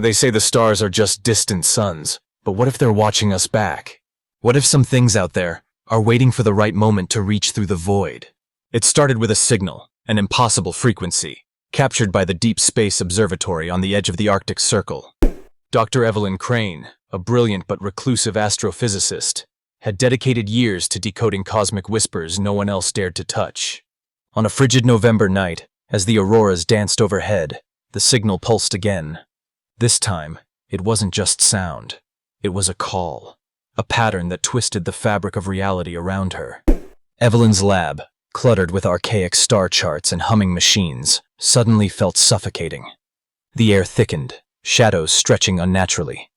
They say the stars are just distant suns, but what if they're watching us back? What if some things out there are waiting for the right moment to reach through the void? It started with a signal, an impossible frequency, captured by the Deep Space Observatory on the edge of the Arctic Circle. Dr. Evelyn Crane, a brilliant but reclusive astrophysicist, had dedicated years to decoding cosmic whispers no one else dared to touch. On a frigid November night, as the auroras danced overhead, the signal pulsed again. This time, it wasn't just sound. It was a call, a pattern that twisted the fabric of reality around her. Evelyn's lab, cluttered with archaic star charts and humming machines, suddenly felt suffocating. The air thickened, shadows stretching unnaturally.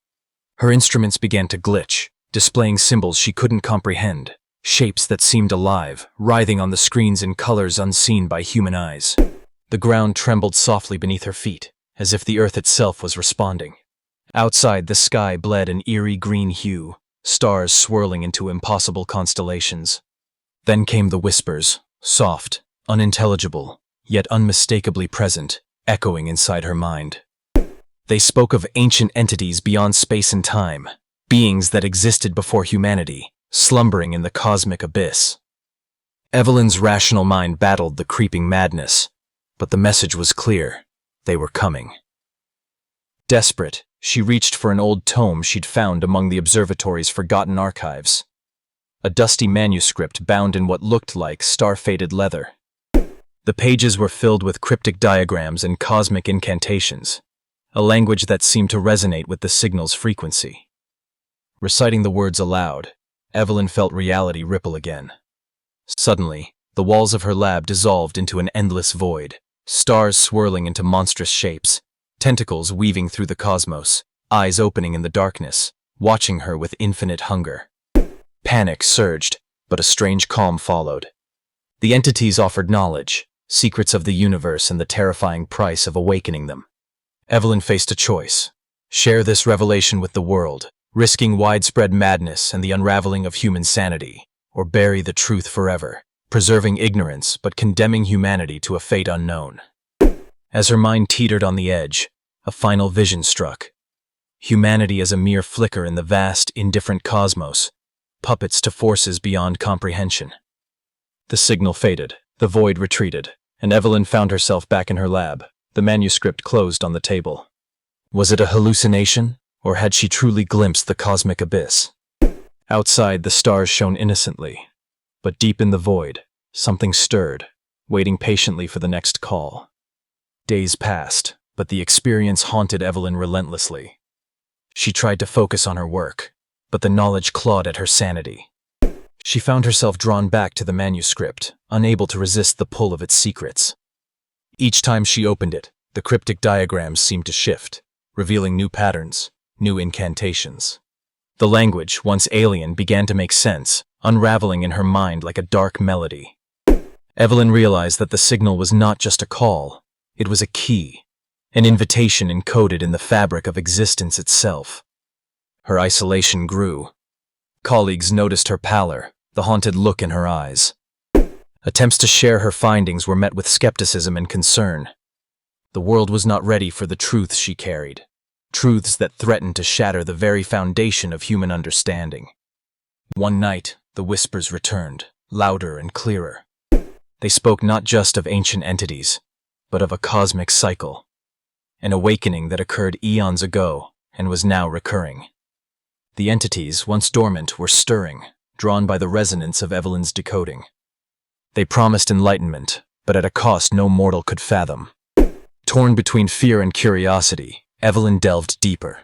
Her instruments began to glitch, displaying symbols she couldn't comprehend, shapes that seemed alive, writhing on the screens in colors unseen by human eyes. The ground trembled softly beneath her feet, as if the earth itself was responding. Outside, the sky bled an eerie green hue, stars swirling into impossible constellations. Then came the whispers, soft, unintelligible, yet unmistakably present, echoing inside her mind. They spoke of ancient entities beyond space and time, beings that existed before humanity, slumbering in the cosmic abyss. Evelyn's rational mind battled the creeping madness, but the message was clear. They were coming. Desperate, she reached for an old tome she'd found among the observatory's forgotten archives. A dusty manuscript bound in what looked like star-faded leather. The pages were filled with cryptic diagrams and cosmic incantations, a language that seemed to resonate with the signal's frequency. Reciting the words aloud, Evelyn felt reality ripple again. Suddenly, the walls of her lab dissolved into an endless void, stars swirling into monstrous shapes, tentacles weaving through the cosmos, eyes opening in the darkness, watching her with infinite hunger. Panic surged, but a strange calm followed. The entities offered knowledge, secrets of the universe and the terrifying price of awakening them. Evelyn faced a choice: share this revelation with the world, risking widespread madness and the unraveling of human sanity, or bury the truth forever, preserving ignorance but condemning humanity to a fate unknown. As her mind teetered on the edge, a final vision struck. Humanity as a mere flicker in the vast, indifferent cosmos, puppets to forces beyond comprehension. The signal faded, the void retreated, and Evelyn found herself back in her lab, the manuscript closed on the table. Was it a hallucination, or had she truly glimpsed the cosmic abyss? Outside, the stars shone innocently, but deep in the void, something stirred, waiting patiently for the next call. Days passed, but the experience haunted Evelyn relentlessly. She tried to focus on her work, but the knowledge clawed at her sanity. She found herself drawn back to the manuscript, unable to resist the pull of its secrets. Each time she opened it, the cryptic diagrams seemed to shift, revealing new patterns, new incantations. The language, once alien, began to make sense, unraveling in her mind like a dark melody. Evelyn realized that the signal was not just a call, it was a key, an invitation encoded in the fabric of existence itself. Her isolation grew. Colleagues noticed her pallor, the haunted look in her eyes. Attempts to share her findings were met with skepticism and concern. The world was not ready for the truths she carried, truths that threatened to shatter the very foundation of human understanding. One night, the whispers returned, louder and clearer. They spoke not just of ancient entities, but of a cosmic cycle, an awakening that occurred eons ago and was now recurring. The entities, once dormant, were stirring, drawn by the resonance of Evelyn's decoding. They promised enlightenment, but at a cost no mortal could fathom. Torn between fear and curiosity, Evelyn delved deeper.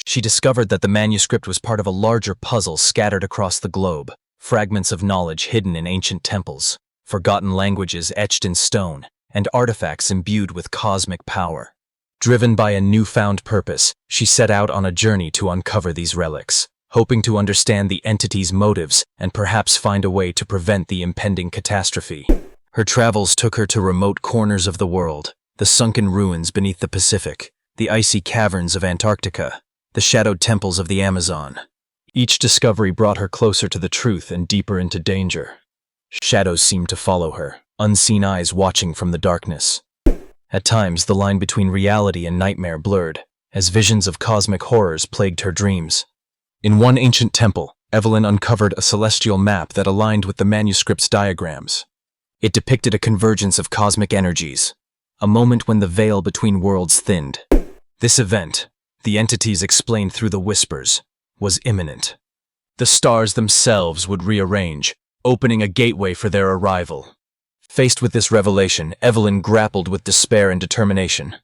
She discovered that the manuscript was part of a larger puzzle scattered across the globe, fragments of knowledge hidden in ancient temples, forgotten languages etched in stone, and artifacts imbued with cosmic power. Driven by a newfound purpose, she set out on a journey to uncover these relics, hoping to understand the entity's motives and perhaps find a way to prevent the impending catastrophe. Her travels took her to remote corners of the world, the sunken ruins beneath the Pacific, the icy caverns of Antarctica, the shadowed temples of the Amazon. Each discovery brought her closer to the truth and deeper into danger. Shadows seemed to follow her, unseen eyes watching from the darkness. At times, the line between reality and nightmare blurred, as visions of cosmic horrors plagued her dreams. In one ancient temple, Evelyn uncovered a celestial map that aligned with the manuscript's diagrams. It depicted a convergence of cosmic energies, a moment when the veil between worlds thinned. This event, the entities explained through the whispers, was imminent. The stars themselves would rearrange, opening a gateway for their arrival. Faced with this revelation, Evelyn grappled with despair and determination.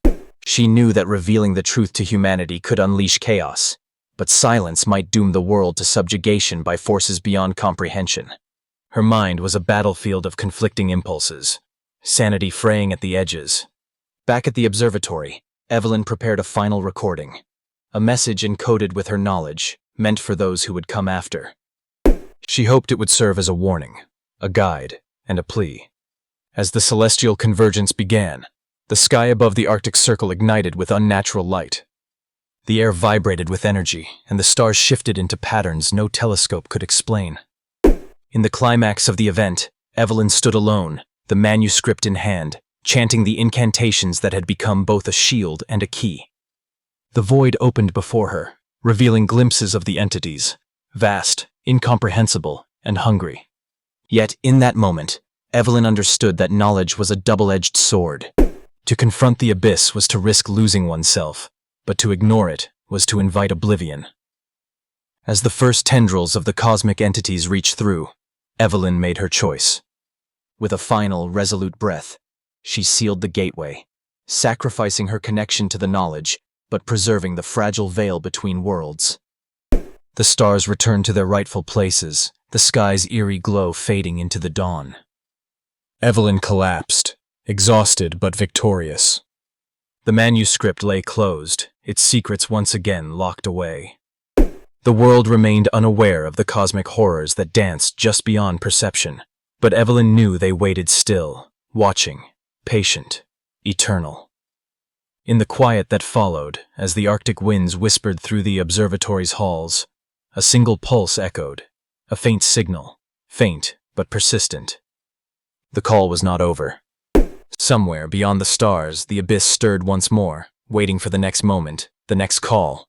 She knew that revealing the truth to humanity could unleash chaos, but silence might doom the world to subjugation by forces beyond comprehension. Her mind was a battlefield of conflicting impulses, sanity fraying at the edges. Back at the observatory, Evelyn prepared a final recording, a message encoded with her knowledge, meant for those who would come after. She hoped it would serve as a warning, a guide, and a plea. As the celestial convergence began, the sky above the Arctic Circle ignited with unnatural light. The air vibrated with energy, and the stars shifted into patterns no telescope could explain. In the climax of the event, Evelyn stood alone, the manuscript in hand, chanting the incantations that had become both a shield and a key. The void opened before her, revealing glimpses of the entities, vast, incomprehensible, and hungry. Yet, in that moment, Evelyn understood that knowledge was a double-edged sword. To confront the abyss was to risk losing oneself, but to ignore it was to invite oblivion. As the first tendrils of the cosmic entities reached through, Evelyn made her choice. With a final, resolute breath, she sealed the gateway, sacrificing her connection to the knowledge, but preserving the fragile veil between worlds. The stars returned to their rightful places, the sky's eerie glow fading into the dawn. Evelyn collapsed, exhausted but victorious. The manuscript lay closed, its secrets once again locked away. The world remained unaware of the cosmic horrors that danced just beyond perception, but Evelyn knew they waited still, watching, patient, eternal. In the quiet that followed, as the Arctic winds whispered through the observatory's halls, a single pulse echoed, a faint signal, faint but persistent. The call was not over. Somewhere beyond the stars, the abyss stirred once more, waiting for the next moment, the next call.